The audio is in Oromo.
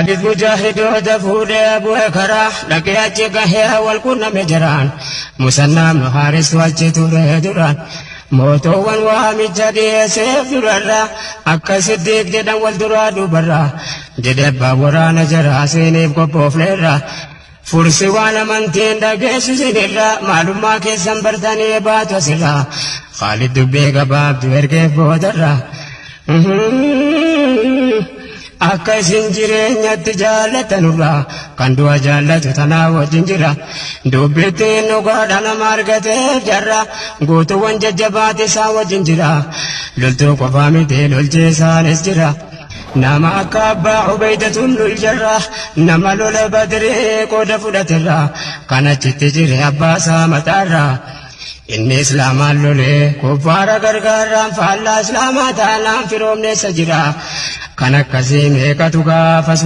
خالد مجاهد ودفود أبو كرا لقيت جهة والكون مجران مسنى محارس والجتور دران موتوان وامجدي سيف درا أكا صديق جدا والدراد برا جدبا ورانا جرا سينيب كوبوف لرا فرسي وانا منتين دقيس سنرا معلومة كيسان برتاني بات وسرا خالد دبيق باب دوير كيف بودرا akka sinjireenyatti jaallatanurraa kan du'a jaallatu tanaa wajjin jira dubbittiin dhugaadha nama argatee jarra guutuuwwan jajjabaate isaa wajjin jira loltuu qofaa miti lolchee isaanis jira nama akka abbaa Ubaydatun lul jarra nama lola Badree qooda fudhaterra kan achitti jire abbaa isaa mataarra inni islaamaan lolee kuffaara gargaaraan faallaa islaamaa taanaan firoomneessa jira kan akkasii meeqatu gaafas